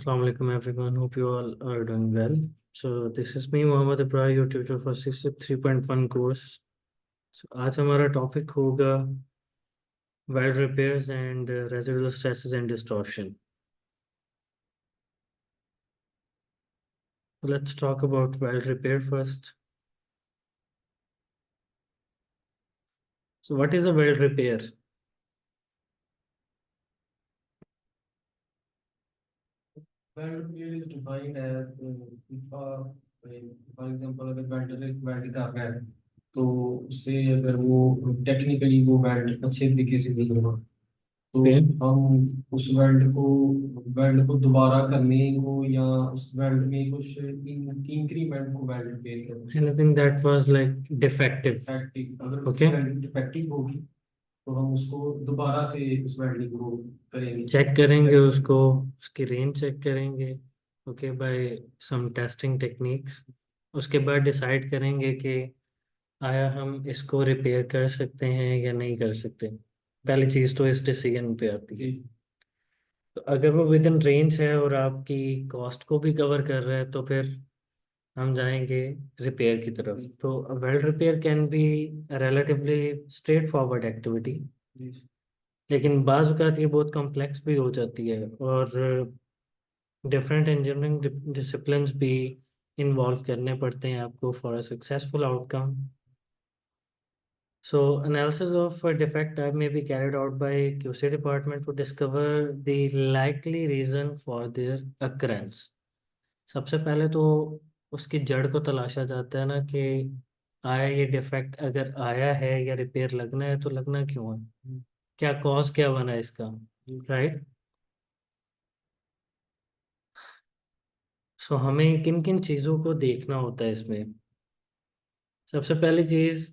Assalamu alaikum everyone. Hope you all are doing well. So this is me Mohammed Ibrahim, your tutor for CSIP 3.1 course. So आज हमारा topic होगा weld repairs and residual stresses and distortion. Let's talk about weld repair first. So what is a weld repair? Weld repair is defined as if for example अगर welder एक weld कर रहा है तो उससे अगर वो टेक्निकली वो वेल्ड अच्छे तरीके से नहीं हुआ तो Okay. हम उस वेल्ड को दोबारा करने को या उस वेल्ड में कुछ इंक्रीमेंट को वेल्ड रिपेयर करते हैं। Anything that was like defective. Defective अगर उसकी Okay. वेल्ड डिफेक्टिव होगी तो हम उसको दोबारा से उस वेल्डिंग को करेंगे। चेक करेंगे उसको, उसकी रेंज चेक करेंगे, ओके, बाय सम टेस्टिंग टेक्निक्स। उसके बाद डिसाइड करेंगे कि आया हम इसको रिपेयर कर सकते हैं या नहीं कर सकते। पहली चीज़ तो इस डिसीजन पे आती है। तो अगर वो विद इन रेंज है और आपकी कॉस्ट को भी कवर कर रहा है तो फिर हम जाएंगे रिपेयर की तरफ। तो weld repair can be relatively straight forward activity, लेकिन बाज़ औक़ात ये बहुत कॉम्प्लेक्स भी हो जाती है और डिफरेंट इंजीनियरिंग डिसिप्लिन्स भी इन्वॉल्व करने पड़ते हैं आपको for a successful outcome. So analysis of a defect type may be carried out by QC department to discover the likely reason for their occurrence. सबसे पहले तो उसकी जड़ को तलाशा जाता है ना कि आया ये डिफेक्ट, अगर आया है या रिपेयर लगना है तो लगना क्यों है, क्या कॉज क्या बना है इसका, राइट। सो हमें किन किन चीज़ों को देखना होता है इसमें। सबसे पहली चीज़,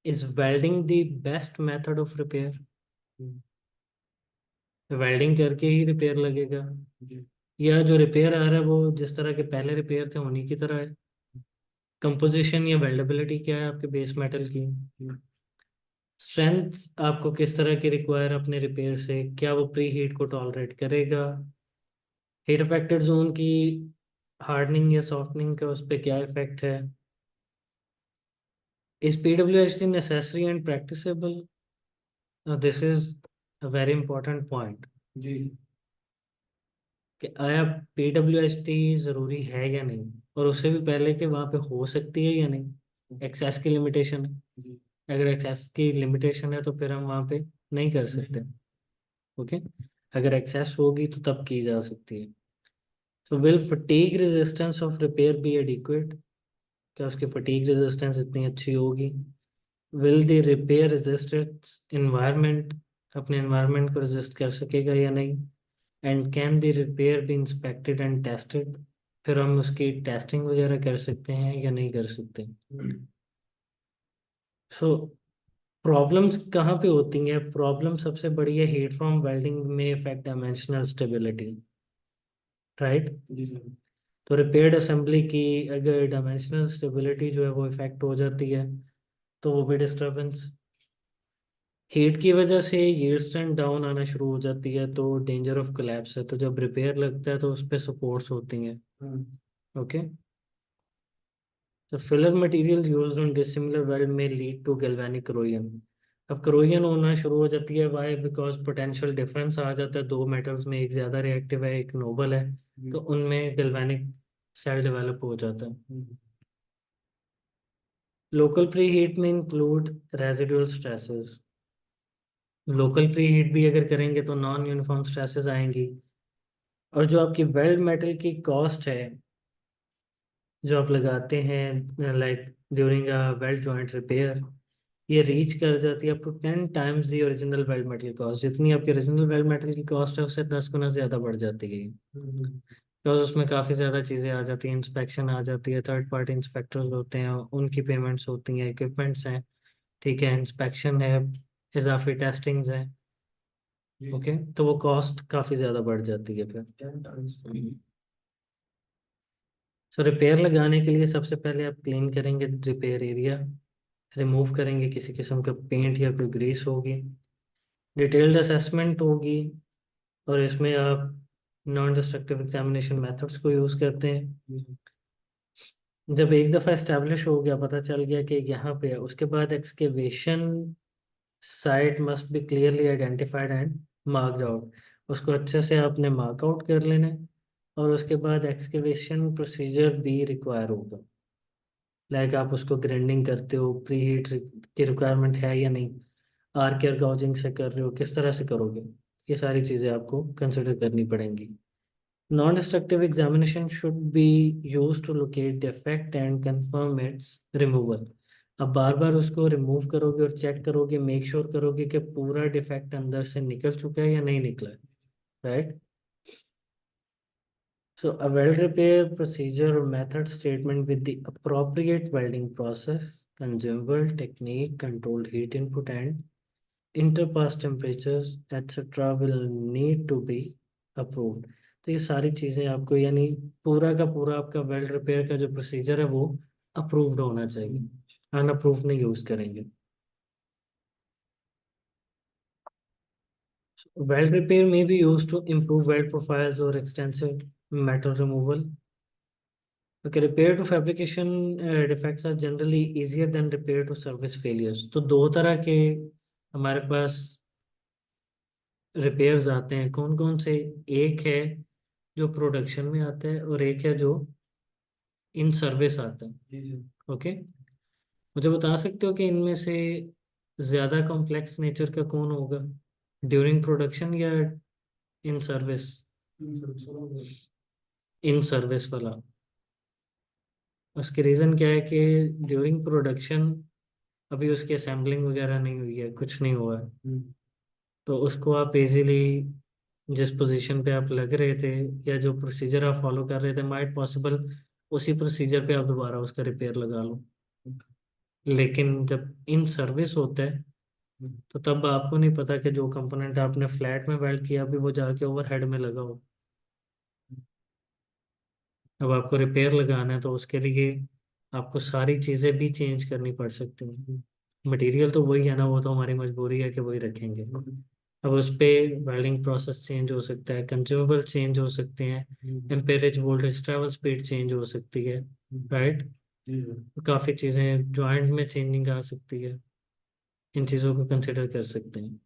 is welding the best method of repair. Welding करके ही रिपेयर लगेगा या जो रिपेयर आ रहा है वो जिस तरह के पहले रिपेयर थे उन्हीं की तरह है। कंपोजिशन या वेल्डेबिलिटी क्या है आपके बेस मेटल की। स्ट्रेंथ आपको किस तरह की रिक्वायर अपने रिपेयर से, क्या वो प्री हीट को टॉलरेट करेगा। हीट अफेक्टेड जोन की हार्डनिंग या सॉफ्टनिंग का उस पर क्या इफेक्ट है। Is PWHD necessary and practicable. This is a very important point जी कि आया PWHD ज़रूरी है या नहीं, और उससे भी पहले कि वहाँ पे हो सकती है या नहीं। एक्सेस की लिमिटेशन है, जी अगर एक्सेस की लिमिटेशन है तो फिर हम वहाँ पे नहीं कर सकते। ओके, अगर एक्सेस होगी तो तब की जा सकती है। तो will fatigue resistance of repair be adequate, क्या उसकी फटीग रेजिस्टेंस इतनी अच्छी होगी। Will the repair resist its environment, अपने इन्वायरमेंट को रेजिस्ट कर सकेगा या नहीं। And can the repair be inspected and tested, फिर हम उसकी टेस्टिंग वगैरह कर सकते हैं या नहीं कर सकते। सो प्रॉब्लम्स कहाँ पे होती हैं। प्रॉब्लम सबसे बड़ी है हीट फ्रॉम वेल्डिंग में इफेक्ट डायमेंशनल स्टेबिलिटी, राइट। जी सर तो रिपेयर्ड असेंबली की अगर डायमेंशनल स्टेबिलिटी जो है वो इफेक्ट हो जाती है तो वो भी डिस्टर्बेंस। हीट की वजह से यील्ड स्ट्रेंथ डाउन आना शुरू हो जाती है तो डेंजर ऑफ कोलैप्स है। तो जब रिपेयर लगता है तो उस पर सपोर्ट्स होती हैं। ओके, तो filler material used on dissimilar weld में लीड टू गैल्वेनिक करोजन। अब करोजन होना शुरू हो जाती है, वाई, बिकॉज पोटेंशियल डिफरेंस आ जाता है दो मेटल्स में, एक ज़्यादा रिएक्टिव है एक नोबल है, तो उनमें गैल्वेनिक सेल डेवलप हो जाता है। लोकल प्री हीट में include residual stresses. Local pre heat भी अगर करेंगे तो नॉन यूनिफॉर्म स्ट्रेसेस आएंगी। और जो आपकी वेल्ड मेटल की कॉस्ट है जो आप लगाते हैं like during a weld joint repair, ये रीच कर जाती है up to 10 times the original weld metal cost. जितनी आपकी ओरिजिनल वेल्ड मेटल की कॉस्ट है उससे 10 गुना ज़्यादा बढ़ जाती है, बिकॉज उसमें काफ़ी ज़्यादा चीज़ें आ जाती हैं, इंस्पेक्शन आ जाती है, थर्ड पार्टी इंस्पेक्टर्स होते हैं, उनकी पेमेंट्स होती हैं, इक्विपमेंट्स हैं, ठीक है, इंस्पेक्शन है, इजाफी टेस्टिंग्स हैं। ओके, तो वो कॉस्ट काफ़ी ज़्यादा बढ़ जाती है फिर। सो रिपेयर लगाने के लिए सबसे पहले आप क्लीन करेंगे रिपेयर एरिया, रिमूव करेंगे किसी किस्म का पेंट या कोई ग्रीस होगी, डिटेल्ड असेसमेंट होगी, और इसमें आप नॉन डिस्ट्रक्टिव एग्जामिनेशन मेथड्स को यूज़ करते हैं। जी जब एक दफ़ा एस्टेब्लिश हो गया, पता चल गया कि यहाँ पे है, उसके बाद excavation site must be clearly identified and marked out. उसको अच्छे से आपने मार्क आउट कर लेना है, और उसके बाद एक्सकेवेशन प्रोसीजर भी रिक्वायर होगा। लाइक आप उसको ग्राइंडिंग करते हो, प्री हीट की रिक्वायरमेंट है या नहीं, आर्क एयर गाउजिंग से कर रहे हो, किस तरह से करोगे, ये सारी चीज़ें आपको कंसिडर करनी पड़ेंगी। Non-destructive examination should be used to locate defect and confirm its removal। अब बार बार उसको रिमूव करोगे और चेक करोगे, मेक श्योर करोगे कि पूरा डिफेक्ट अंदर से निकल चुका है या नहीं निकला है, right. So a weld repair procedure or method statement with the appropriate welding process, consumable, technique, controlled heat input and interpass temperatures etc. will need to be approved। तो ये सारी चीज़ें आपको, यानी पूरा का पूरा आपका वेल्ड रिपेयर का जो प्रोसीजर है वो अप्रूव्ड होना चाहिए, अनअप्रूव्ड नहीं यूज़ करेंगे। Weld repair may be used to improve weld profiles or extensive metal removal. Okay, repair to fabrication defects are generally easier than repair to service failures। तो दो तरह के हमारे पास रिपेयर्स आते हैं, कौन कौन से? एक है जो प्रोडक्शन में आता है, और एक है जो इन सर्विस आता है। जी जी। ओके, मुझे बता सकते हो कि इनमें से ज़्यादा कॉम्प्लेक्स नेचर का कौन होगा, ड्यूरिंग प्रोडक्शन या इन सर्विस? इन सर्विस वाला। उसकी रीज़न क्या है कि ड्यूरिंग प्रोडक्शन अभी उसकी असेंबलिंग वगैरह नहीं हुई है, कुछ नहीं हुआ है, तो उसको आप इजीली जिस पोजीशन पे आप लग रहे थे या जो प्रोसीजर आप फॉलो कर रहे थे, माइट पॉसिबल उसी प्रोसीजर पे आप दोबारा उसका रिपेयर लगा लो। लेकिन जब इन सर्विस होता है तो तब आपको नहीं पता कि जो कंपोनेंट आपने फ्लैट में वेल्ड किया अभी वो जाके ओवरहेड में लगा हो। अब आपको रिपेयर लगाना है तो उसके लिए आपको सारी चीज़ें भी चेंज करनी पड़ सकती हैं। मटेरियल तो वही है ना, वो तो हमारी मजबूरी है कि वही रखेंगे। अब उस पे वेल्डिंग प्रोसेस चेंज हो सकता है, कंज्यूमेबल चेंज हो सकते हैं, एम्पेरेज वोल्टेज ट्रैवल स्पीड चेंज हो सकती है, राइट। काफ़ी चीज़ें जॉइंट में चेंजिंग आ सकती है, इन चीज़ों को कंसिडर कर सकते हैं।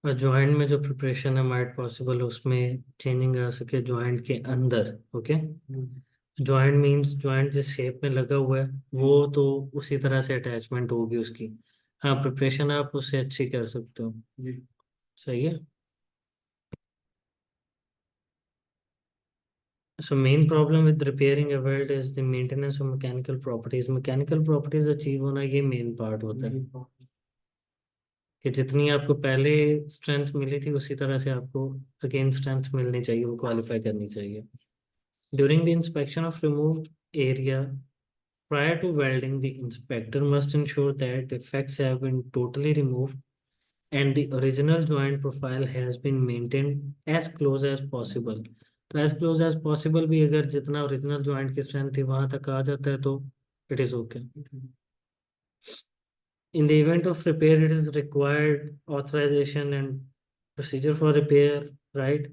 और जॉइंट में जो प्रिपरेशन है माइट पॉसिबल उसमें चेंजिंग आ सके जॉइंट के अंदर। ओके, जॉइंट मींस जॉइंट जिस शेप में लगा हुआ है वो तो उसी तरह से अटैचमेंट होगी उसकी। हाँ, प्रिपरेशन आप उससे अच्छी कर सकते हो। सही है। So main problem with repairing a weld is the maintenance of mechanical properties. Mechanical properties achieve होना ये मेन पार्ट होता है, कि जितनी आपको पहले स्ट्रेंथ मिली थी उसी तरह से आपको अगेन स्ट्रेंथ मिलनी चाहिए, वो क्वालिफाई करनी चाहिए। During the inspection of removed area prior to welding, the inspector must ensure that defects have been totally removed and the original joint profile has been maintained as close as possible। तो as close as possible भी अगर जितना original joint की strength थी वहां तक आ जाता है तो it is okay. In the event of repair, it is required authorization and procedure for repair, right।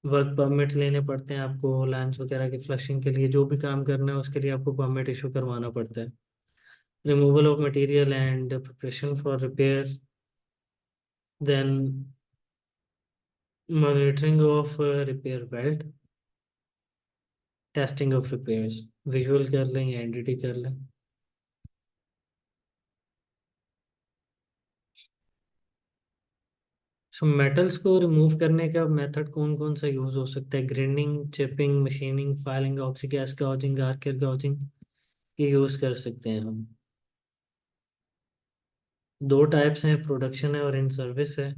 Work permit लेने पड़ते हैं आपको, लैंच वगैरह की फ्लशिंग के लिए, जो भी काम करना है उसके लिए आपको परमिट इशू करवाना पड़ता है। Removal of material and preparation for repair, then monitoring of repair weld, testing of repairs, visual कर लें या एनडीटी कर लें। सो मेटल्स को रिमूव करने का मेथड कौन कौन सा यूज हो सकता है? Grinding, chipping, machining, filing, oxy gas gauging, arc gauging, ये यूज कर सकते हैं हम। दो टाइप्स हैं, प्रोडक्शन है और इन सर्विस है।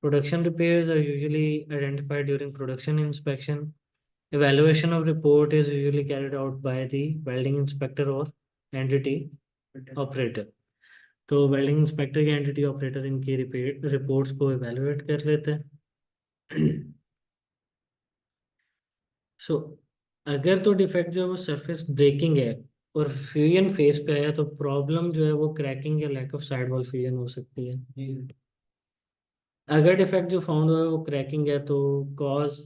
Production repairs are usually identified during production inspection। Evaluation of report is usually carried out by the welding inspector or entity operator। तो वेल्डिंग इंस्पेक्टर या एंटिटी ऑपरेटर इनकी रिपोर्ट्स को evaluate कर लेते हैं। सो अगर तो डिफेक्ट जो है वो सरफेस ब्रेकिंग है, और फ्यूजन फेस पे आया तो प्रॉब्लम जो है वो क्रैकिंग या lack of side wall fusion हो सकती है। जी सर। अगर डिफेक्ट जो फाउंड हुआ है वो क्रैकिंग है तो कॉज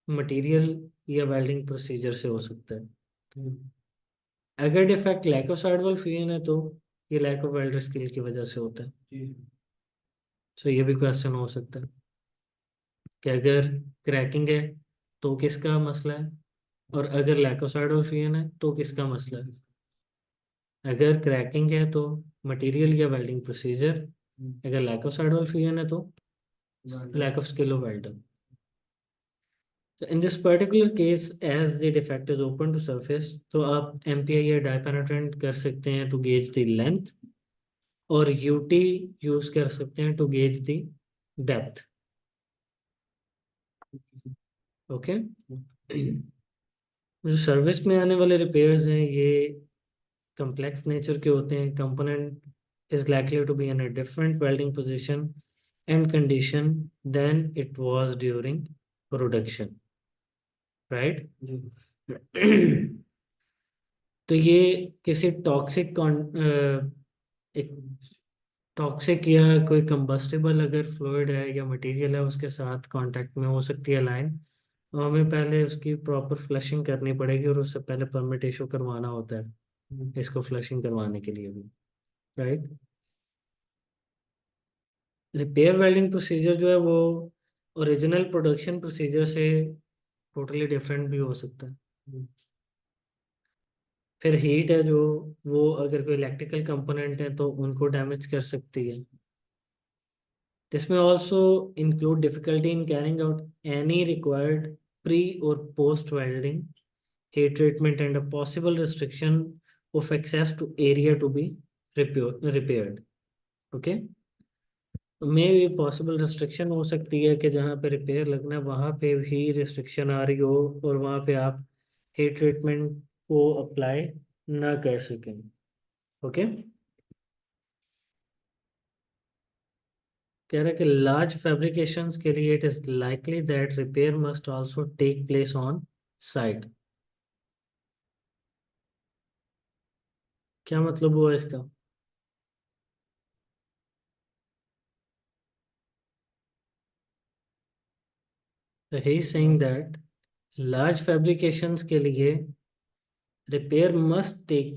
मटेरियल या वेल्डिंग प्रोसीजर से हो सकता है। हम्म, अगर defect lack of side wall fusion है तो ये लैक ऑफ वेल्डर स्किल की वजह से होता है। जी सो ये भी क्वेश्चन हो सकता है कि अगर क्रैकिंग है तो किसका मसला है, और अगर lack of side wall fusion है तो किसका मसला है। सर। अगर क्रैकिंग है तो मटेरियल या वेल्डिंग प्रोसीजर, अगर lack of side wall fusion है तो welder. lack of skill of welder. So in this particular case, as the defect is open to surface, तो आप MPI या die penetrant कर सकते हैं to gauge the length, और UT यूज कर सकते हैं to gauge the depth. Okay. जो सर्विस में आने वाले रिपेयर्स हैं ये complex नेचर के होते हैं। Component is likely to be in a different welding position and condition than it was during production, right? जी तो ये किसी टॉक्सिक एक टॉक्सिक या कोई कंबस्टेबल अगर फ्लूइड है या मटेरियल है उसके साथ कांटेक्ट में हो सकती है लाइन, तो हमें पहले उसकी प्रॉपर फ्लशिंग करनी पड़ेगी और उससे पहले परमिट इशू करवाना होता है इसको फ्लशिंग करवाने के लिए भी, राइट। रिपेयर वेल्डिंग प्रोसीजर जो है वो ओरिजिनल प्रोडक्शन प्रोसीजर से टोटली डिफरेंट भी हो सकता है। फिर हीट है जो, वो अगर कोई इलेक्ट्रिकल कंपोनेंट है तो उनको डैमेज कर सकती है। This may also include difficulty in carrying out any required pre or post welding heat treatment and a possible restriction of access to area to be repaired. Okay? मे भी possible restriction हो सकती है कि जहाँ पे रिपेयर लगना है वहाँ पे भी रिस्ट्रिक्शन आ रही हो और वहाँ पे आप हीट ट्रीटमेंट को अप्लाई ना कर सकें। ओके। कह रहा है कि लार्ज फैब्रिकेशंस के लिए it is likely that repair must also take place on site. क्या मतलब हुआ इसका? He saying that large fabrications के लिए repair must take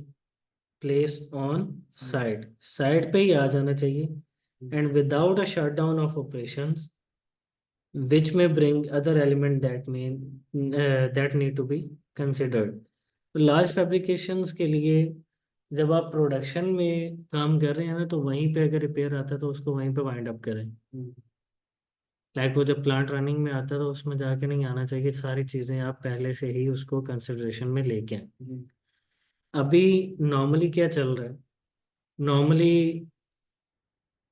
place on site, site पे ही आ जाना चाहिए and without a shutdown of operations which may bring other element that need to be considered। तो लार्ज फैब्रिकेशंस के लिए जब आप प्रोडक्शन में काम कर रहे हैं ना तो वहीं पे अगर रिपेयर आता है तो उसको वहीं पे वाइंड अप करें। लाइक वो जब प्लांट रनिंग में आता है तो उसमें जाके नहीं आना चाहिए, सारी चीज़ें आप पहले से ही उसको कंसिडरेशन में लेके आए। अभी नॉर्मली क्या चल रहा है, नॉर्मली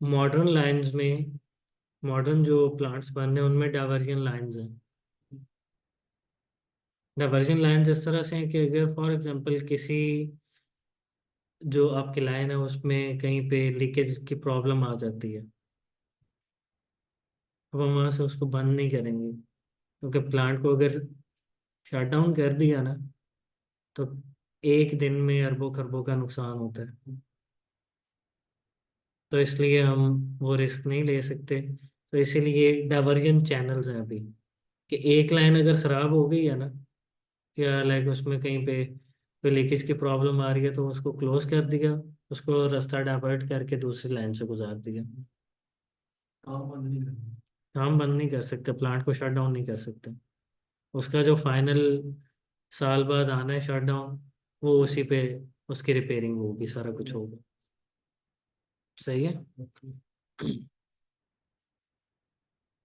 मॉडर्न लाइंस में, मॉडर्न जो प्लांट्स बन रहे हैं उनमें डाइवर्जन लाइंस हैं। डाइवर्जन लाइंस इस तरह से हैं कि अगर फॉर एग्जांपल किसी जो आपकी लाइन है उसमें कहीं पे लीकेज की प्रॉब्लम आ जाती है, अब हम वहाँ से उसको बंद नहीं करेंगे क्योंकि प्लांट को अगर शट डाउन कर दिया ना तो एक दिन में अरबों खरबों का नुकसान होता है। तो इसलिए हम वो रिस्क नहीं ले सकते, तो इसीलिए डाइवर्जन चैनल्स हैं अभी कि एक लाइन अगर ख़राब हो गई है ना, या लाइक उसमें कहीं पे कोई लीकेज की प्रॉब्लम आ रही है तो उसको क्लोज कर दिया, उसको रास्ता डाइवर्ट करके दूसरी लाइन से गुजार दिया। काम बंद नहीं करना। हम बंद नहीं कर सकते, प्लांट को शट डाउन नहीं कर सकते। उसका जो फाइनल साल बाद आना है शट डाउन, वो उसी पे उसकी रिपेयरिंग होगी, सारा कुछ होगा। सही है।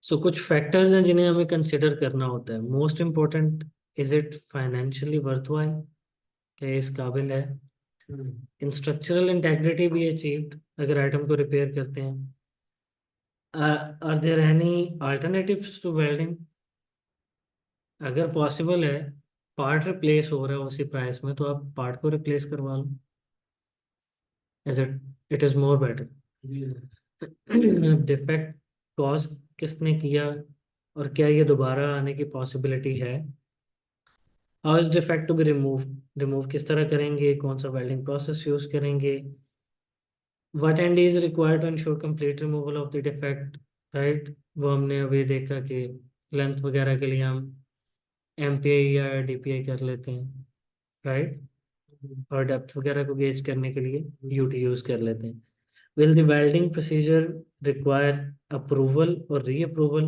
सो कुछ फैक्टर्स हैं जिन्हें हमें कंसिडर करना होता है। Most important, is it financially worthwhile, क्या ये इस काबिल है। इन स्ट्रक्चरल इंटेग्रिटी भी अचीव्ड अगर आइटम को रिपेयर करते हैं। Are there any alternatives to welding, अगर पॉसिबल है पार्ट रिप्लेस हो रहा है उसी प्राइस में तो आप पार्ट को रिप्लेस करवा लो, is it is more better. Defect cause किसने किया और क्या ये दोबारा आने की पॉसिबिलिटी है, how is defect to be remove, remove किस तरह करेंगे, कौन सा वेल्डिंग प्रोसेस यूज करेंगे, what and is required to ensure complete removal of the defect, right. वो हमने अभी देखा कि लेंथ वगैरह के लिए हम एमपीआई या डीपीआई कर लेते हैं, राइट। और डेप्थ वगैरह को गेज करने के लिए यूटी यूज कर लेते हैं। Will the welding procedure require approval और री approval?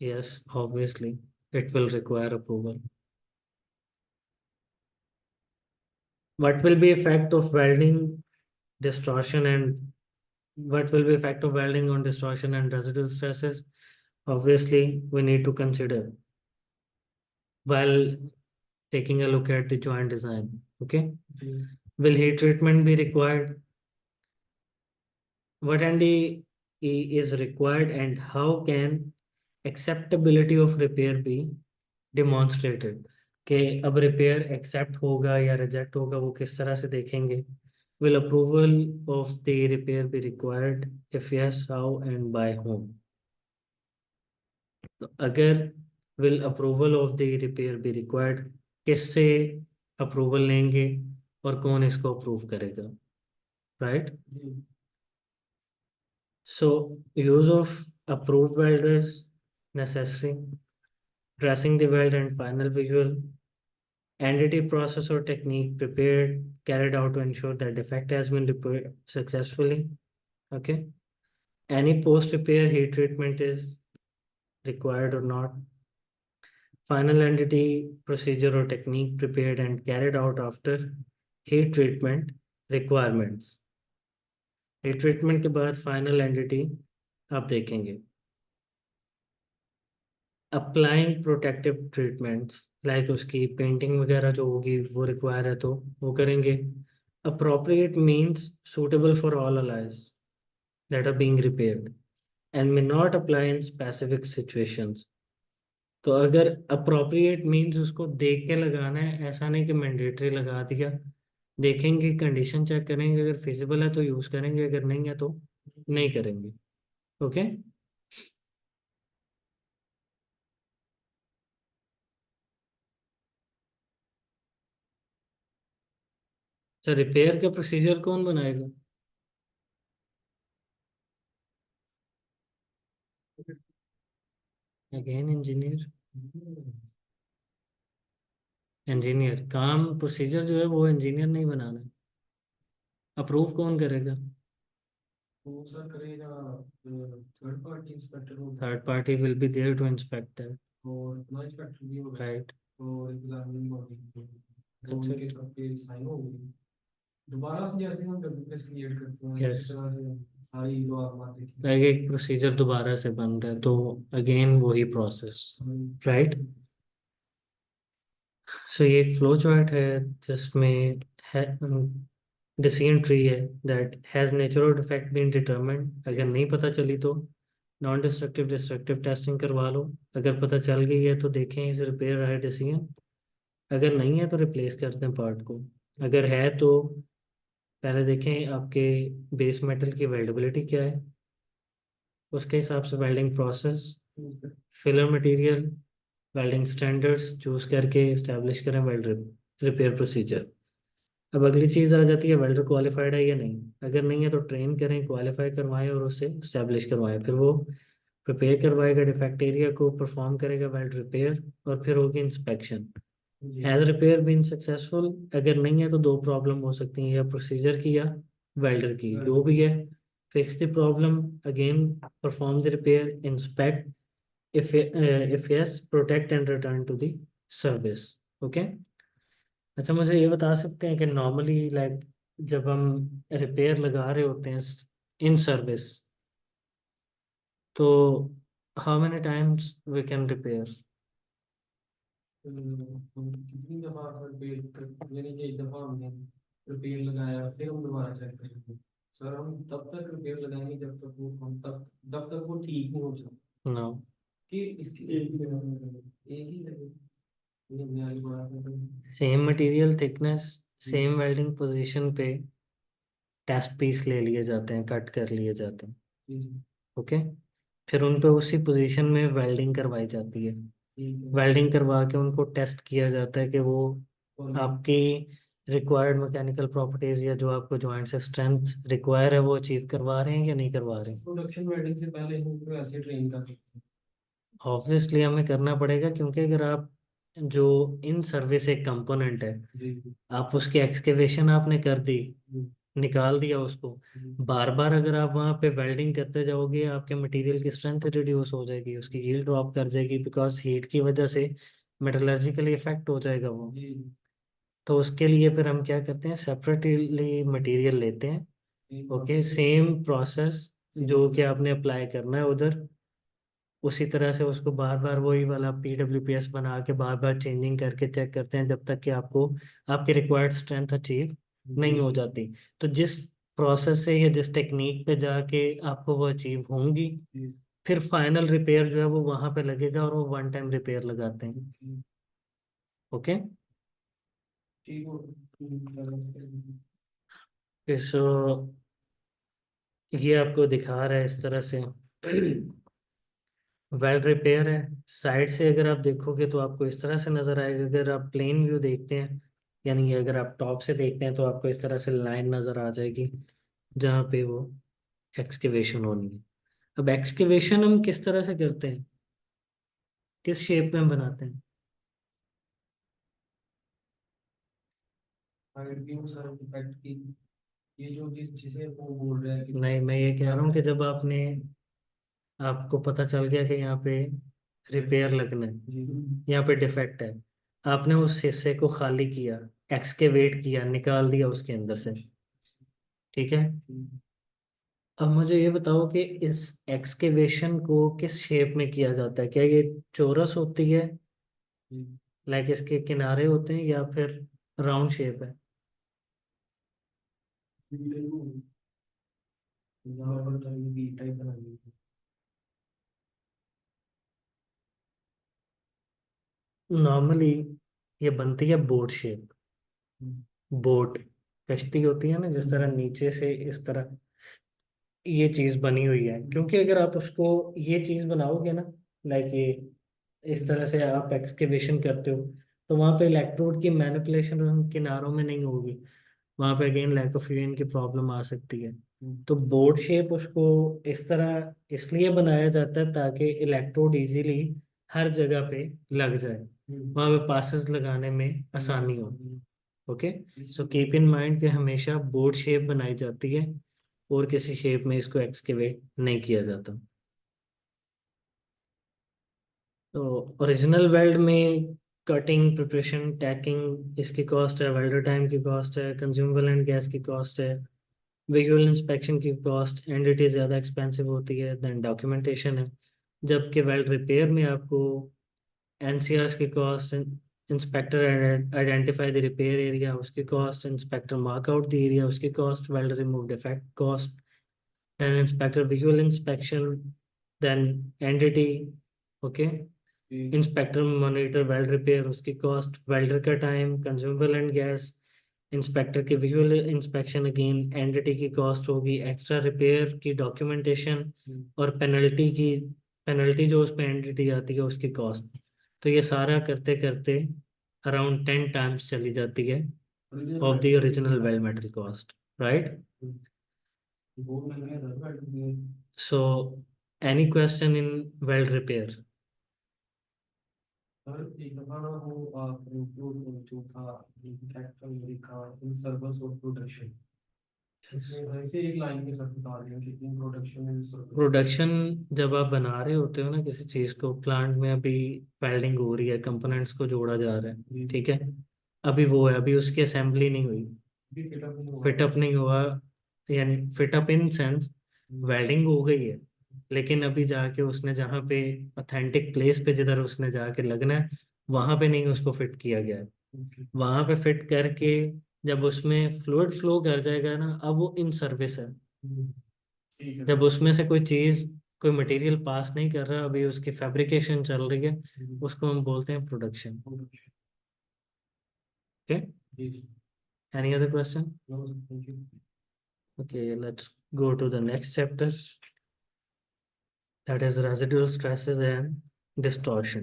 Yes, obviously it will require approval. What will be effect of welding distortion and what will be effect of welding on distortion and residual stresses? Obviously, we need to consider while taking a look at the joint design. Okay. Will heat treatment be required? What ND is required and how can acceptability of repair be demonstrated? कि अब repair accept होगा या reject होगा वो किस तरह से देखेंगे। Will approval of the repair be required, if yes how and by whom? तो अगर will approval of the repair be required, किससे अप्रूवल लेंगे और कौन इसको अप्रूव करेगा, राइट। So use of approved welders necessary, dressing the weld and final visual, entity process or technique prepared carried out to ensure that defect has been repaired successfully. Okay. Any post repair heat treatment is required or not. Final entity procedure or technique prepared and carried out after heat treatment requirements. heat treatment के बाद final entity आप देखेंगे। Applying protective treatments like उसकी painting वगैरह जो होगी वो require है तो वो करेंगे। Appropriate means suitable for all alloys that are being repaired and may not apply in specific situations। तो अगर अप्रोप्रिएट मीन्स उसको देख के लगाना है, ऐसा नहीं कि मैंडेटरी लगा दिया। देखेंगे, कंडीशन चेक करेंगे, अगर फिजिबल है तो यूज़ करेंगे, अगर नहीं है तो नहीं करेंगे। ओके। सर रिपेयर का प्रोसीजर कौन बनाएगा? Again engineer. इंजीनियर काम प्रोसीजर जो है वो इंजीनियर नहीं बनाना है। अप्रूव कौन करेगा? वो सर करेगा थर्ड पार्टी इंस्पेक्टर होगा third party will be there to inspect that, और अपना इंस्पेक्टर भी होगा राइट। और एग्जामिनिंग बॉडी तो दैट्स उनके इट। सब पे साइन होगी दोबारा से जैसे हम डब्ल्यूपीएस क्रिएट करते हैं यस, इसी तरह से सारी लो आप बात देखिए। लाइक एक प्रोसीजर दोबारा से बन रहा है तो अगेन वही प्रोसेस, राइट। सो ये एक फ्लो चार्ट है जिसमें है डिसीजन ट्री है दैट हैज नेचर और डिफेक्ट बीन डिटरमाइंड। अगर नहीं पता चली तो नॉन डिस्ट्रक्टिव डिस्ट्रक्टिव टेस्टिंग करवा लो। अगर पता चल गई है तो देखें इसे रिपेयर है डिसीजन, अगर नहीं है तो रिप्लेस कर दें पार्ट को। अगर है तो पहले देखें आपके बेस मेटल की वेल्डेबिलिटी क्या है, उसके हिसाब से welding process, filler material, welding standards choose करके इस्टेब्लिश करें वेल्ड रिपेयर प्रोसीजर। अब अगली चीज़ आ जाती है वेल्डर क्वालिफाइड है या नहीं। अगर नहीं है तो ट्रेन करें, क्वालिफाई करवाएं और उससे इस्टेब्लिश करवाएं। फिर वो प्रिपेयर करवाएगा डिफेक्ट एरिया को, परफॉर्म करेगा वेल्ड रिपेयर और फिर होगी inspection. Has repair been successful? अगर नहीं है तो दो प्रॉब्लम हो सकती हैं, या प्रोसीजर की या वेल्डर की, जो भी है। Fix the problem, again perform the repair, inspect, if yes protect and return to the service। Okay. अच्छा मुझे ये बता सकते हैं कि नॉर्मली लाइक जब हम रिपेयर लगा रहे होते हैं इन सर्विस तो how many times we can repair? हम कितनी दफा सर यानी कि एक दफा हमने रिपेयर लगाया फिर हम दोबारा चेक करेंगे सर हम तब तक रिपेयर लगाएंगे जब तक वो हम तब तक वो ठीक नहीं हो जाता नो, कि इसकी एक ही जगह पे करें, एक ही जगह ये बुनियादी बड़ा same material thickness, same welding position पे टेस्ट पीस ले लिए जाते हैं, कट कर लिए जाते हैं। जी ओके। फिर उन पे उसी पोजीशन में वेल्डिंग करवाई जाती है। ठीक है। वेल्डिंग करवा के उनको टेस्ट किया जाता है कि वो और आपकी रिक्वायर्ड मैकेनिकल प्रॉपर्टीज या जो आपको जॉइंट से स्ट्रेंथ रिक्वायर है वो अचीव करवा रहे हैं या नहीं करवा रहे हैं। प्रोडक्शन वेल्डिंग से पहले हम उनको ऐसे ट्रेन कर सकते ऑब्वियसली हमें करना पड़ेगा, क्योंकि अगर आप जो इन सर्विस एक कंपोनेंट है, हैं। जी आप उसकी एक्सकेवेशन आपने कर दी, जी निकाल दिया उसको, जी बार बार अगर आप वहाँ पे वेल्डिंग करते जाओगे आपके मटेरियल की स्ट्रेंथ रिड्यूस हो जाएगी, उसकी यील्ड ड्रॉप कर जाएगी, बिकॉज हीट की वजह से मेटलर्जिकली इफेक्ट हो जाएगा वो। जी तो उसके लिए फिर हम क्या करते हैं, सेपरेटली मटेरियल लेते हैं। Same okay, process same process जो सेम। कि आपने अप्लाई करना है उधर, उसी तरह से उसको बार बार वही वाला PWPS बना के बार बार चेंजिंग करके चेक करते हैं जब तक कि आपको आपकी रिक्वायर्ड स्ट्रेंथ अचीव नहीं हो जाती। तो जिस प्रोसेस से या जिस टेक्निक पे जाके आपको वो अचीव होंगी, जी फिर फाइनल रिपेयर जो है वो वहां पे लगेगा, और वो वन टाइम रिपेयर लगाते हैं। ओके ओके, ठीक हो सो ये आपको दिखा रहा है इस तरह से वेल रिपेयर है। साइड से अगर आप देखोगे तो आपको इस तरह से नजर आएगा, अगर आप प्लेन व्यू देखते हैं, यानी अगर आप टॉप से देखते हैं तो आपको इस तरह से लाइन नजर आ जाएगी जहाँ पे वो एक्सकेवेशन होनी है। अब एक्सकेवेशन हम किस तरह से करते हैं, किस शेप में हम बनाते हैं। साइड व्यू सर इफेक्ट की ये जो भी जिसे वो बोल रहे हैं कि नहीं, मैं ये कह रहा हूँ कि जब आपने, आपको पता चल गया कि यहाँ पे रिपेयर लगना है, जी यहाँ पे डिफेक्ट है, आपने उस हिस्से को खाली किया, एक्सकेवेट किया, निकाल दिया उसके अंदर से, ठीक है। अब मुझे ये बताओ कि इस एक्सकेवेशन को किस शेप में किया जाता है, क्या ये चौरस होती है, जी लाइक इसके किनारे होते हैं, या फिर राउंड शेप है। यहाँ पर तो ये बी टाइप बनानी है। नॉर्मली ये बनती है बोट शेप। हम्म, बोट कश्ती होती है ना, जिस तरह नीचे से इस तरह ये चीज बनी हुई है, क्योंकि अगर आप उसको ये चीज बनाओगे ना, लाइक ये इस तरह से आप एक्सकेवेशन करते हो, तो वहां पे इलेक्ट्रोड की मैनिपुलेशन उन किनारों में नहीं होगी, वहां पे अगेन लैक ऑफ यूएन की प्रॉब्लम आ सकती है। तो बोर्ड शेप उसको इस तरह इसलिए बनाया जाता है ताकि इलेक्ट्रोड इजीली हर जगह पे लग जाए, वहां पे पासेस लगाने में आसानी हो। Okay, so keep in mind कि हमेशा बोर्ड शेप बनाई जाती है, और किसी शेप में इसको एक्सकेवेट नहीं किया जाता। तो ओरिजिनल वेल्ड में कटिंग, प्रिपरेशन, टैकिंग इसकी कॉस्ट है, वेल्डर टाइम की कॉस्ट है, कंज्यूमेबल एंड गैस की कॉस्ट है, विजुअल इंस्पेक्शन की कॉस्ट एनडीटी ज़्यादा एक्सपेंसिव होती है, देन डॉक्यूमेंटेशन है। जबकि वेल्ड रिपेयर में आपको एनसीआर की cost, inspector identify the repair area उसकी cost, inspector mark out the area उसकी cost, weld remove defect cost, then inspector visual inspection, then NDT, okay, inspector monitor weld repair उसकी cost, welder का time, consumable and gas, inspector की visual inspection again NDT की cost होगी, extra repair की documentation, और penalty जो उस पर एनडीटी आती है उसकी कॉस्ट। तो ये सारा करते करते अराउंड 10 टाइम्स चली जाती है of the original well metal cost, right. बहुत महंगा है sir battery. So any question in weld repair. Sir एक दफा ना वो जो था effect America in servers of production इसमें ऐसे एक लाइन के साथ बता रहे हैं कि in production in servers. Production, जब आप बना रहे होते हो ना किसी चीज़ को, प्लांट में अभी वेल्डिंग हो रही है, कंपोनेंट्स को जोड़ा जा रहा है, जी ठीक है, अभी वो है, अभी उसकी असेंबली नहीं हुई, भी फिटअप नहीं हुआ। फिटअप नहीं हुआ, यानी fit up in sense hmm, welding हो गई है, लेकिन अभी जाके उसने जहाँ पे ऑथेंटिक प्लेस पे जिधर उसने जाके लगना है वहां पे नहीं उसको फिट किया गया है। ओके, वहां पे फिट करके जब उसमें फ्लूइड फ्लो कर जाएगा ना, अब वो इन सर्विस है। ठीक है जब सर। उसमें से कोई चीज, कोई मटेरियल पास नहीं कर रहा, अभी उसकी फैब्रिकेशन चल रही है, उसको हम बोलते हैं प्रोडक्शन। ओके, जी जी any other question. Thank you. Okay, let's go to the next chapter, that is residual stresses and distortion.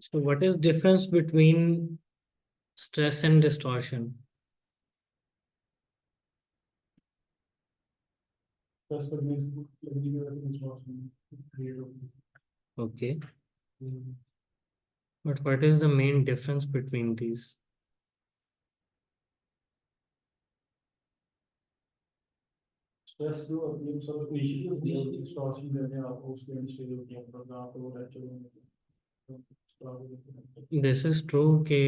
So what is difference between stress and distortion? Stress करने से लगने की वजह से distortion create होती Okay, है। but what is the main difference between these? Stress जो अपनी सब इनिशियली होती है उसकी डिस्टॉर्शन देते हैं आपको उसके स्टेज होती है मतलब आप वो लेक्चर में This is true कि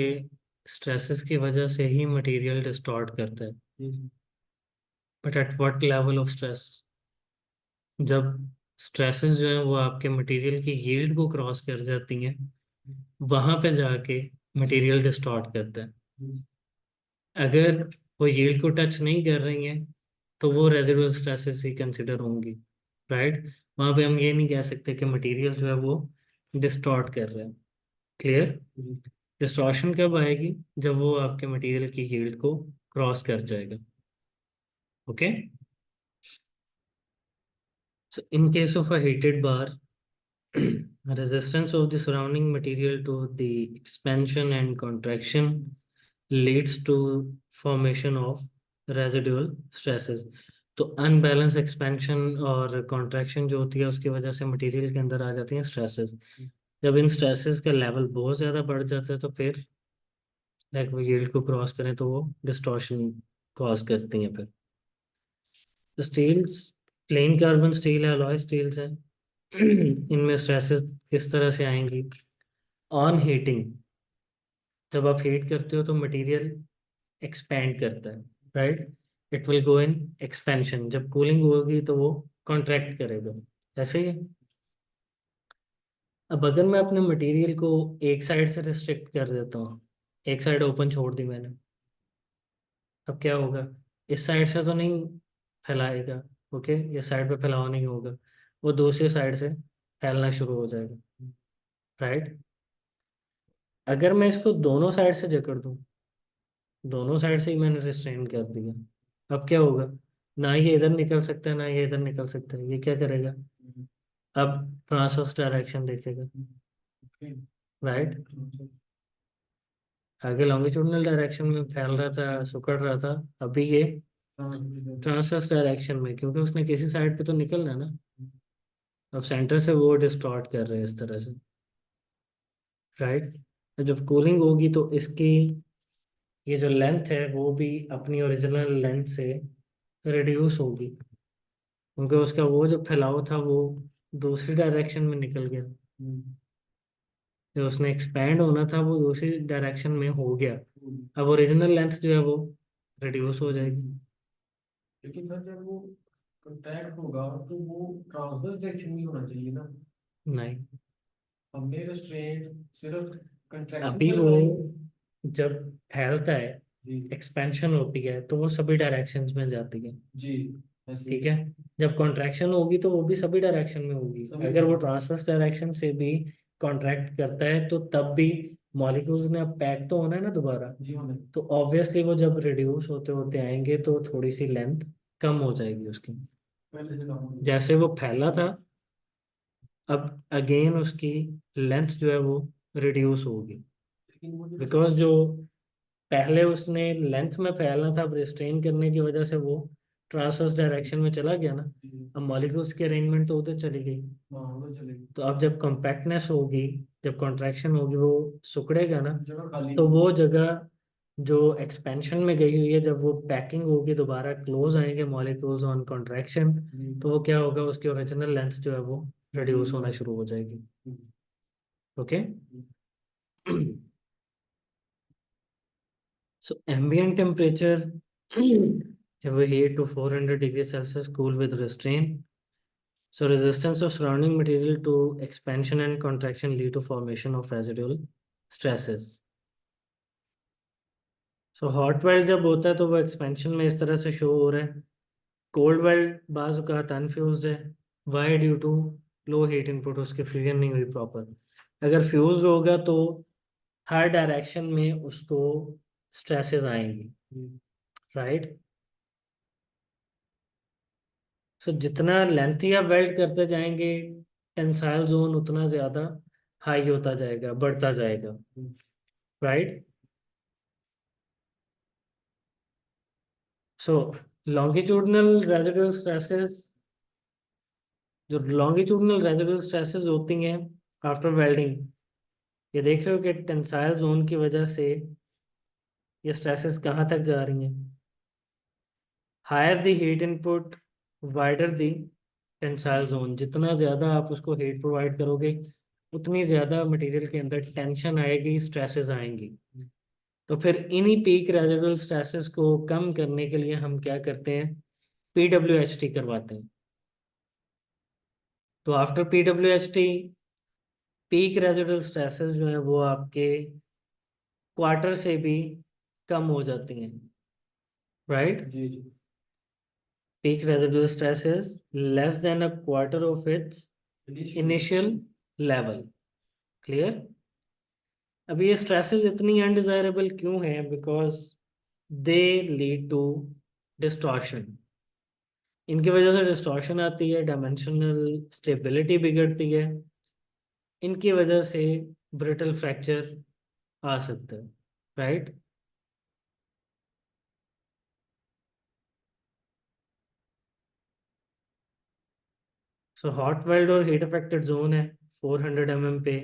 stresses की वजह से ही material distort करता है, but at what level of stress? जब stresses जो हैं वो आपके material की yield को क्रॉस कर जाती हैं, वहां पे जाके material distort करता है। अगर वो yield को टच नहीं कर रही हैं तो वो रेजिडुअल स्ट्रेसेस ही कंसिडर होंगी, राइट। वहां पे हम ये नहीं कह सकते कि मटेरियल जो है वो डिस्टॉर्ट कर रहा है। क्लियर? डिस्टॉर्शन कब आएगी? जब वो आपके मटेरियल की यील्ड को क्रॉस कर जाएगा। Okay, so in case of a heated bar, resistance of the surrounding material to the expansion and contraction leads to formation of residual stresses। तो अनबैलेंस एक्सपेंशन और कॉन्ट्रैक्शन जो होती है उसकी वजह से मटेरियल के अंदर आ जाती हैं स्ट्रेसेस। जब इन स्ट्रेसेस का लेवल बहुत ज़्यादा बढ़ जाता है तो फिर लाइक वो यील्ड को क्रॉस करें तो वो डिस्टॉर्शन कॉज करती हैं। फिर स्टील्स, प्लेन कार्बन स्टील है, अलॉय स्टील्स है, इनमें स्ट्रेसेस किस तरह से आएंगी? ऑन हीटिंग, जब आप हीट करते हो तो मटेरियल एक्सपैंड करता है, right. It will go in expansion. जब कूलिंग होगी तो वो कॉन्ट्रैक्ट करेगा, ऐसे ही है। अब अगर मैं अपने मटेरियल को एक साइड से रिस्ट्रिक्ट कर देता हूँ, एक साइड ओपन छोड़ दी मैंने, अब क्या होगा? इस साइड से तो नहीं फैलाएगा, ओके, ये साइड पे फैलाव नहीं होगा, वो दूसरी साइड से फैलना शुरू हो जाएगा, राइट। अगर मैं इसको दोनों साइड से जकड़ दूं, दोनों साइड से ही मैंने रिस्ट्रेन कर दिया, अब क्या होगा? ना ये इधर निकल सकता है ना ये इधर निकल सकता है। ये क्या करेगा? अब ट्रांसवर्स डायरेक्शन देखेगा, राइट। आगे लॉन्गिट्यूडनल डायरेक्शन में फैल रहा था, सिकुड़ रहा था, अभी ये ट्रांसवर्स डायरेक्शन में, क्योंकि उसने किसी साइड पे तो निकलना है ना। अब सेंटर से वो डिस्टॉर्ट कर रहे हैं इस तरह से, राइट। जब कूलिंग होगी तो इसकी ये जो लेंथ है वो भी अपनी ओरिजिनल लेंथ से रिड्यूस होगी, क्योंकि उसका वो जो फैलाव था वो दूसरी डायरेक्शन में निकल गया। जो उसने एक्सपैंड होना था वो दूसरी डायरेक्शन में हो गया। अब ओरिजिनल लेंथ जो है वो रिड्यूस हो जाएगी। लेकिन सर जब वो कॉन्टैक्ट होगा तो वो ट्रांसवर्स डायरेक्शन में होना चाहिए ना। नहीं, हमने रेस्ट्रेंट सिर्फ कंट्रैक्शन अभी पर वो लगाएंगे। जब फैलता है, जी एक्सपेंशन होती है तो वो सभी डायरेक्शंस में जाती है, जी ऐसे ठीक है। जब कॉन्ट्रैक्शन होगी तो वो भी सभी डायरेक्शन में होगी। सभी अगर वो ट्रांसवर्स डायरेक्शन से भी कॉन्ट्रैक्ट करता है तो तब भी मॉलिक्यूल्स ने अब पैक तो होना है ना दोबारा। जी होने तो ऑब्वियसली वो जब रिड्यूस होते होते आएंगे तो थोड़ी सी लेंथ कम हो जाएगी उसकी। पहले से काम होने जैसे वो फैला था, अब अगेन उसकी लेंथ जो है वो रिड्यूस होगी, लेकिन वो जो बिकॉज जो पहले उसने लेंथ में फैलना था, अब रिस्ट्रेन करने की वजह से वो ट्रांसवर्स डायरेक्शन में चला गया ना। जी, अब मॉलिक्यूल्स की अरेंजमेंट तो उधर चली गई। हाँ वो चलेगी तो अब जब कॉम्पैक्टनेस होगी, जब कॉन्ट्रैक्शन होगी, वो सिकुड़ेगा ना। जगह खाली तो होगी। वो जगह जो एक्सपेंशन में गई हुई है, जब वो पैकिंग होगी दोबारा क्लोज आएंगे मॉलिक्यूल्स ऑन कॉन्ट्रैक्शन, तो वो क्या होगा? उसकी ओरिजिनल लेंथ जो है वो रिड्यूस होना शुरू हो जाएगी, okay. So ambient temperature over here to 400 degrees Celsius, cool with restraint. So resistance of surrounding material to expansion and contraction lead to formation of residual stresses. So hot weld जब होता है तो वो expansion में इस तरह से show हो रहा है। कोल्ड वेल्ड बाज का अनफ्यूज्ड है, why due to low heat input, उसकी फ्यूजन नहीं हुई प्रॉपर। अगर फ्यूज होगा तो हर डायरेक्शन में उसको स्ट्रेसेस आएंगी, राइट। सो जितना लेंथी आप वेल्ड करते जाएंगे टेंसाइल जोन उतना ज़्यादा हाई होता जाएगा, बढ़ता जाएगा, राइट। सो लॉन्गिट्यूडनल रेजिडुअल स्ट्रेसेस, जो लॉन्गिट्यूडनल रेजिडुअल स्ट्रेसेस होती हैं आफ्टर वेल्डिंग, ये देख रहे हो कि टेंसाइल जोन की वजह से ये स्ट्रेसेस कहाँ तक जा रही हैं। Higher the heat input, wider the tensile zone, जितना ज़्यादा आप उसको हीट प्रोवाइड करोगे उतनी ज़्यादा मटेरियल के अंदर टेंशन आएगी, स्ट्रेसेस आएंगी। तो फिर इन्हीं पीक रेजिडुअल स्ट्रेसेस को कम करने के लिए हम क्या करते हैं, PWHT करवाते हैं। तो after PWHT peak residual stresses जो है वो आपके क्वार्टर से भी कम हो जाती हैं, राइट। जी जी। Peak residual stress is less than a quarter of its initially. Initial level. Clear. अब ये स्ट्रेसेस इतनी अनडिजायरेबल क्यों हैं, because they lead to distortion. इनकी वजह से डिस्टॉर्शन आती है, डायमेंशनल स्टेबिलिटी बिगड़ती है, इनकी वजह से ब्रिटल फ्रैक्चर आ सकता है, राइट। सो हॉट वेल्ड और हीट अफेक्टेड जोन है 400 mm पे,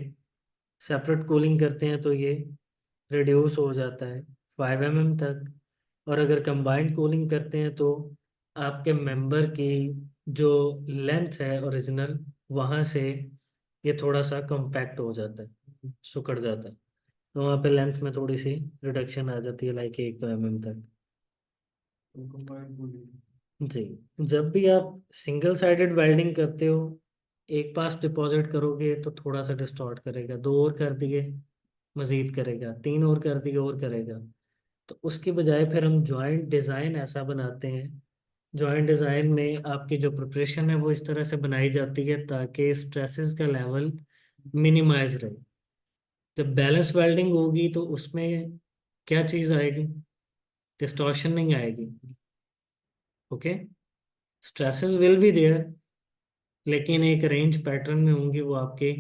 सेपरेट कूलिंग करते हैं तो ये रिड्यूस हो जाता है 5 mm तक। और अगर कंबाइंड कूलिंग करते हैं तो आपके मेंबर की जो लेंथ है ओरिजिनल, वहाँ से ये थोड़ा सा कॉम्पैक्ट हो जाता है, सिकुड़ जाता है। तो वहाँ पे लेंथ में थोड़ी सी रिडक्शन आ जाती है, लाइक 1-2 mm तक। Combined cooling. जी। जब भी आप सिंगल साइडेड वेल्डिंग करते हो, एक पास डिपॉजिट करोगे तो थोड़ा सा डिस्टॉर्ट करेगा, दो और कर दिए मजीद करेगा, तीन और कर दिए और करेगा। तो उसकी बजाय फिर हम जॉइंट डिज़ाइन ऐसा बनाते हैं, जॉइंट डिज़ाइन में आपकी जो प्रिपरेशन है वो इस तरह से बनाई जाती है ताकि स्ट्रेसेस का लेवल मिनिमाइज रहे। जब बैलेंस वेल्डिंग होगी तो उसमें क्या चीज़ आएगी, डिस्टॉर्शन नहीं आएगी। Okay. Stresses will be there, लेकिन एक रेंज पैटर्न में होंगी, वो आपके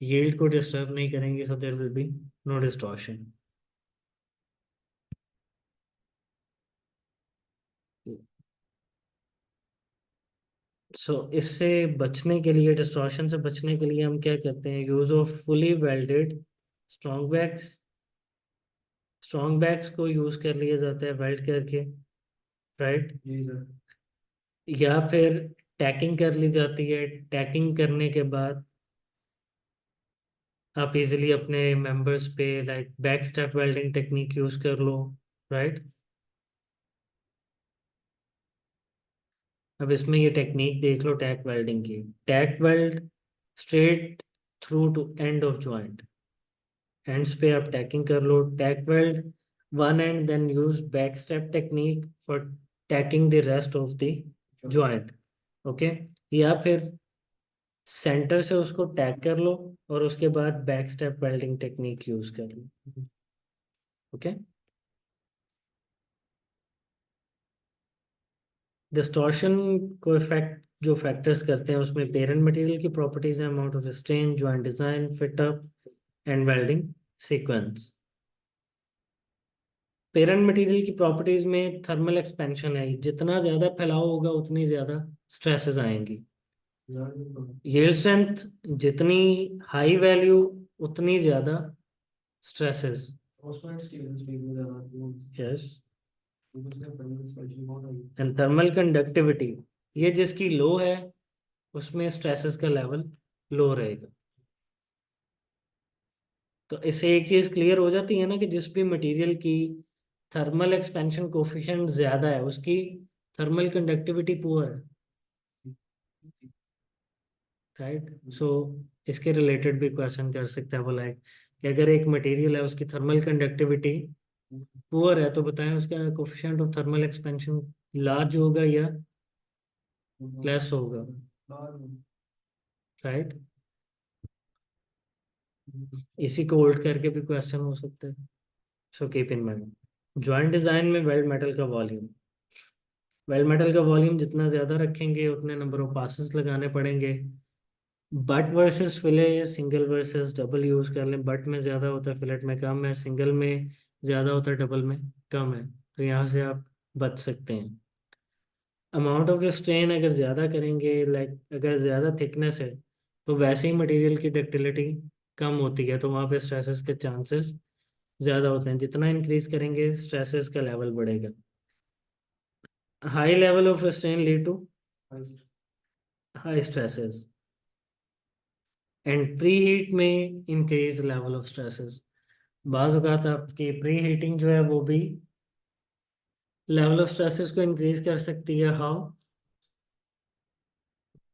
यील्ड को डिस्टर्ब नहीं करेंगे, so there will be no distortion. So इससे बचने के लिए, डिस्टॉर्शन से बचने के लिए हम क्या करते हैं, use of fully welded strong bags. Strong bags को यूज कर लिया जाता है वेल्ड करके, राइट। जी सर। या फिर टैकिंग कर ली जाती है, टैकिंग करने के बाद आप इजीली अपने मेंबर्स पे like back step welding technique use कर लो, राइट। अब इसमें ये टेक्निक देख लो टैक वेल्डिंग की, tack weld straight through to end of joint. Ends पे आप टैकिंग कर लो, tack weld one end then use back step technique for tacking the rest of the joint. Okay. या फिर सेंटर से उसको टैग कर लो और उसके बाद back step welding technique use कर लो। ओके। डिस्टॉर्शन को इफेक्ट जो फैक्टर्स करते हैं उसमें पेरेंट मटेरियल की प्रॉपर्टीज हैं, amount of strain, joint design, fit up and welding sequence. Parent material की प्रॉपर्टीज में थर्मल एक्सपेंशन है, जितना ज्यादा फैलाव होगा उतनी ज्यादा स्ट्रेसेस आएंगी। यील्ड स्ट्रेंथ जितनी हाई वैल्यू उतनी ज्यादा स्ट्रेसेस। ऑस्मेंट स्टीवन स्पीड में ज्यादा आती है। यस। क्योंकि उसका थर्मल एक्सपेंशन बहुत हाई है। एंड थर्मल कंडक्टिविटी, ये जिसकी लो है उसमें स्ट्रेसेस का लेवल लो रहेगा। तो इससे एक चीज क्लियर हो जाती है ना कि जिस भी मटेरियल की थर्मल एक्सपेंशन कोफिशिएंट ज्यादा है उसकी थर्मल कंडक्टिविटी पुअर है, राइट। सो इसके रिलेटेड भी क्वेश्चन कर सकते हैं, बोला है कि अगर एक मटेरियल है उसकी थर्मल कंडक्टिविटी पुअर है तो बताएं उसका coefficient of thermal expansion large होगा या लेस होगा, राइट। इसी को होल्ड करके भी क्वेश्चन हो सकता है। So keep in mind, joint design में वेल्ड मेटल का वॉल्यूम, वेल्ड मेटल का वॉल्यूम जितना ज्यादा रखेंगे उतने नंबर ऑफ पासेस लगाने पड़ेंगे, but versus field, single versus double use कर लें। बट में ज़्यादा होता है, फिलेट में कम है, सिंगल में ज़्यादा होता है, डबल में कम है। तो यहाँ से आप बच सकते हैं। अमाउंट ऑफ स्ट्रेन अगर ज़्यादा करेंगे, लाइक अगर ज़्यादा थिकनेस है तो वैसे ही मटेरियल की डक्टिलिटी कम होती है, तो वहाँ पे स्ट्रेसेस के चांसेस ज़्यादा होते हैं। जितना इंक्रीज करेंगे स्ट्रेसेस का लेवल बढ़ेगा। High level of strain lead to high stresses, and preheat में इंक्रीज लेवल ऑफ स्ट्रेसेस। बाज़ औक़ात आपकी प्री हीटिंग जो है वो भी लेवल ऑफ स्ट्रेसेस को इंक्रीज कर सकती है। हाउ?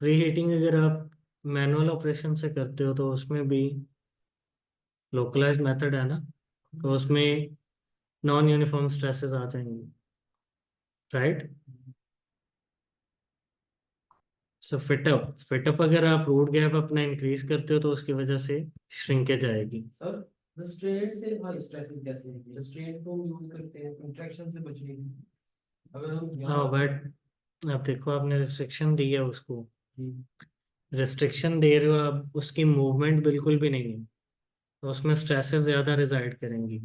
प्री हीटिंग अगर आप मैनुअल ऑपरेशन से करते हो तो उसमें भी लोकलाइज्ड मेथड है ना, तो उसमें नॉन यूनिफॉर्म स्ट्रेसेस आ जाएंगे, राइट। सो फिटअप अगर आप रूट गैप अपना इंक्रीज करते हो तो उसकी वजह से श्रिंकेज आएगी। सर रेस्ट्रेंट से हाई स्ट्रेसेस कैसे होंगे? रेस्ट्रेंट को हम यूज करते हैं कंट्रैक्शन से बचने के लिए। अगर हम हाँ, यहाँ बट आप देखो, आपने रिस्ट्रिक्शन दी है उसको, हम्म, रिस्ट्रिक्शन दे रहे हो आप, उसकी मूवमेंट बिल्कुल भी नहीं है, तो उसमें स्ट्रेसेस ज़्यादा रिजाइड करेंगी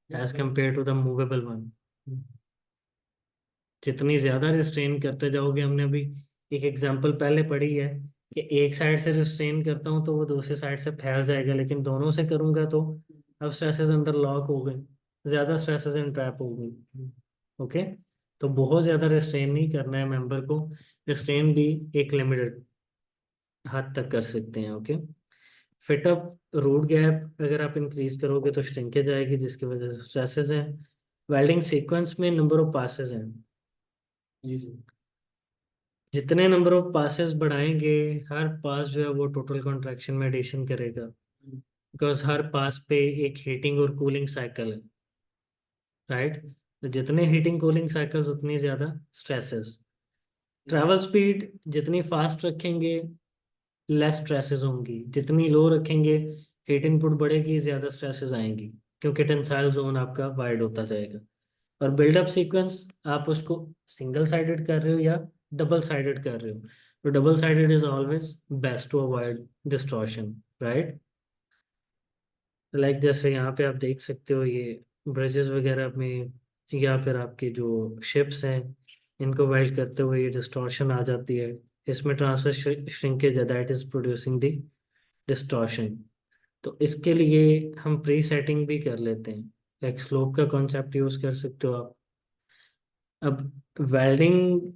as compare to the movable one. जितनी ज़्यादा रिस्ट्रेन करते जाओगे, हमने अभी एक एग्जांपल पहले पढ़ी है कि एक साइड से रिस्ट्रेन करता हूँ तो वो दूसरी साइड से फैल जाएगा, लेकिन दोनों से करूँगा तो अब स्ट्रेसेस अंदर लॉक हो गए, ज़्यादा स्ट्रेसेस इन ट्रैप हो गई। ओके, तो बहुत ज़्यादा रिस्ट्रेन नहीं करना है मेंबर को। रिस्ट्रेन भी एक लिमिटेड हद तक कर सकते हैं। ओके, फिटअप रूट गैप अगर आप इंक्रीज करोगे तो श्रिंकेज आएगी, जिसकी वजह से स्ट्रेसेस हैं। वेल्डिंग सीक्वेंस में नंबर ऑफ पासेस हैं, जी जी जितने नंबर ऑफ पासेस बढ़ाएंगे, हर पास जो है वो टोटल कॉन्ट्रैक्शन में एडिशन करेगा, बिकॉज हर पास पे एक हीटिंग और कूलिंग साइकिल है, राइट। तो जितने हीटिंग कूलिंग साइकिल्स उतनी ज़्यादा स्ट्रेसेस। ट्रैवल स्पीड जितनी फास्ट रखेंगे लेस स्ट्रेसेस होंगी, जितनी लो रखेंगे हीट इनपुट बढ़ेगी, ज़्यादा स्ट्रेसेस आएंगी, क्योंकि टेंसाइल जोन आपका वाइड होता जाएगा। और बिल्डअप सीक्वेंस आप उसको सिंगल साइडेड कर रहे हो या डबल साइडेड कर रहे हो, तो double sided is always best to avoid distortion, right. Like जैसे यहाँ पे आप देख सकते हो, ये ब्रिजेस वगैरह में या फिर आपकी जो शिप्स हैं, इनको वेल्ड करते हुए ये डिस्टॉर्शन आ जाती है। इसमें ट्रांसफर श्रिंकेज है that is producing the distortion. तो इसके लिए हम प्री सेटिंग भी कर लेते हैं, लाइक स्लोप का कॉन्सेप्ट यूज कर सकते हो आप। अब वेल्डिंग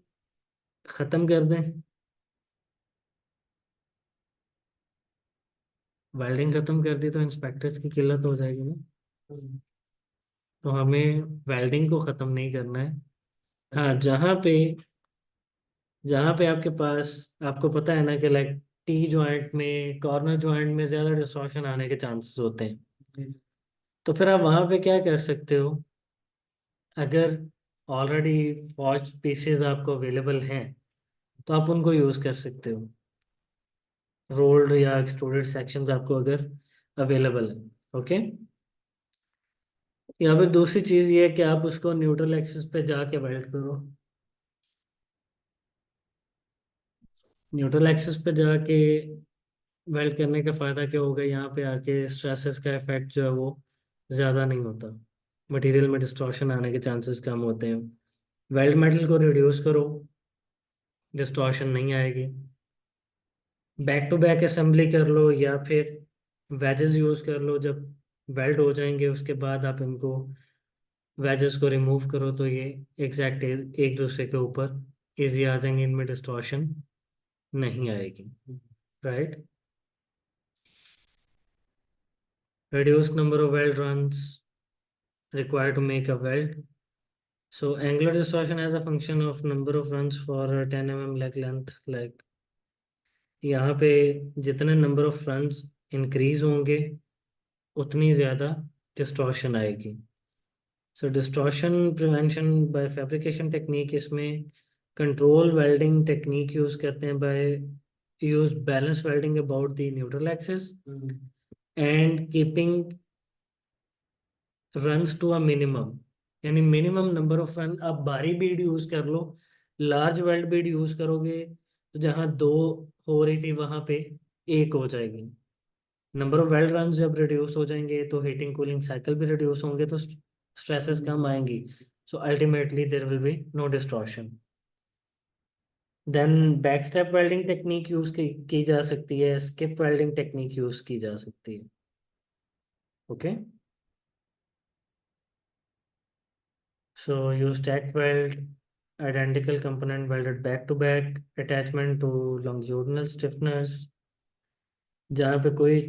खत्म कर दें, वेल्डिंग खत्म कर दी तो इंस्पेक्टर्स की किल्लत हो जाएगी ना, तो हमें वेल्डिंग को खत्म नहीं करना है। हाँ, जहाँ पे आपके पास, आपको पता है ना कि लाइक टी जॉइंट में, कॉर्नर जॉइंट में ज़्यादा डिस्टॉर्शन आने के चांसेस होते हैं, तो फिर आप वहाँ पे क्या कर सकते हो, अगर ऑलरेडी फॉर्ज पीसेज आपको अवेलेबल हैं तो आप उनको यूज़ कर सकते हो। रोल्ड या एक्सट्रूडेड सेक्शंस आपको अगर अवेलेबल है, ओके। यहाँ पे दूसरी चीज़ ये है कि आप उसको न्यूट्रल एक्सिस पे जाके वेल्ड करो। न्यूट्रल एक्सिस पे जाके वेल्ड करने का फ़ायदा क्या होगा, यहाँ पे आके स्ट्रेसेस का इफेक्ट जो है वो ज़्यादा नहीं होता, मटेरियल में डिस्टॉर्शन आने के चांसेस कम होते हैं। वेल्ड मेटल को रिड्यूस करो, डिस्टॉर्शन नहीं आएगी। बैक टू बैक असेंबली कर लो या फिर वेजेस यूज़ कर लो, जब वेल्ड हो जाएंगे उसके बाद आप इनको वेजेस को रिमूव करो तो ये एग्जैक्ट एक दूसरे के ऊपर इजी आ जाएंगे, इनमें डिस्टॉर्शन नहीं आएगी, right. reduce number of weld runs required to make a weld. So angular distortion as a function of number of runs for a 10 mm leg length, like यहाँ पे जितने नंबर ऑफ रन्स इंक्रीज होंगे उतनी ज़्यादा distortion आएगी। So distortion prevention by fabrication technique, इसमें control welding technique use करते हैं, by use balance welding about the neutral axis and keeping runs to a minimum, यानी मिनिमम नंबर ऑफ रन। आप बारी बीड यूज कर लो, large weld bead use करोगे तो जहाँ दो हो रही थी वहां पे एक हो जाएगी। नंबर ऑफ वेल्ड रन जब रिड्यूस हो जाएंगे तो हीटिंग कूलिंग साइकिल भी रिड्यूस होंगे, तो स्ट्रेसेस कम आएंगी। So ultimately there will be no distortion. Then back step welding technique use की जा सकती है, स्किप वेल्डिंग टेक्निक यूज की जा सकती है। Okay, so you stack weld identical component welded back to back, attachment to longitudinal stiffeners। जहाँ पे कोई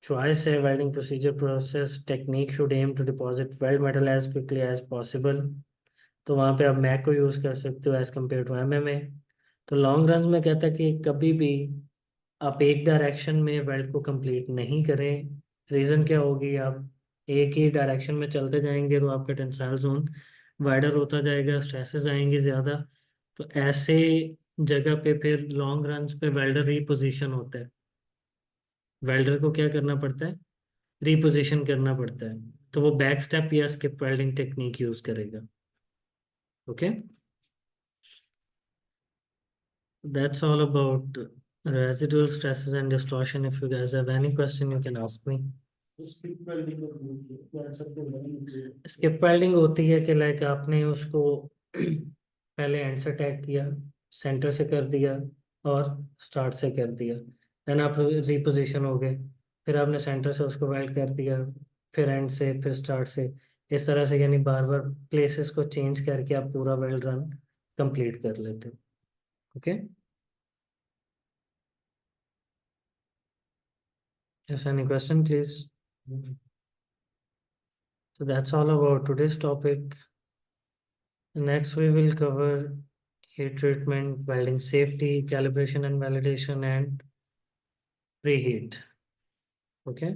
choice है welding procedure process technique should aim to deposit weld metal as quickly as possible। तो वहाँ पे आप मैक को use कर सकते हो एज कम्पेयर टू एमएमए। तो लॉन्ग रन में कहता है कि कभी भी आप एक डायरेक्शन में वेल्ड को कंप्लीट नहीं करें। रीज़न क्या होगी, आप एक ही डायरेक्शन में चलते जाएंगे तो आपका टेंसाइल जोन वाइडर होता जाएगा, स्ट्रेसेस आएंगे ज़्यादा। तो ऐसे जगह पे फिर लॉन्ग रन पे वेल्डर रीपोजिशन होता है। वेल्डर को क्या करना पड़ता है, रीपोजिशन करना पड़ता है। तो वो बैक स्टेप या स्किप वेल्डिंग टेक्निक यूज़ करेगा। Okay, that's all about residual stresses and distortion. If you guys have any question, you can ask me. Skip welding होती है कि लाइक आपने उसको पहले एंड से अटैक किया, सेंटर से कर दिया और स्टार्ट से कर दिया, देन आप रिपोजिशन हो गए, फिर आपने सेंटर से उसको वेल्ड कर दिया, फिर एंड से, फिर स्टार्ट से। इस तरह से यानी बार बार प्लेसेस को चेंज करके आप पूरा वेल्ड रन कंप्लीट कर लेते हो। Okay, yes, any question please? So that's all about today's topic. Next, we will cover heat treatment, welding safety, calibration and validation, and preheat. Okay.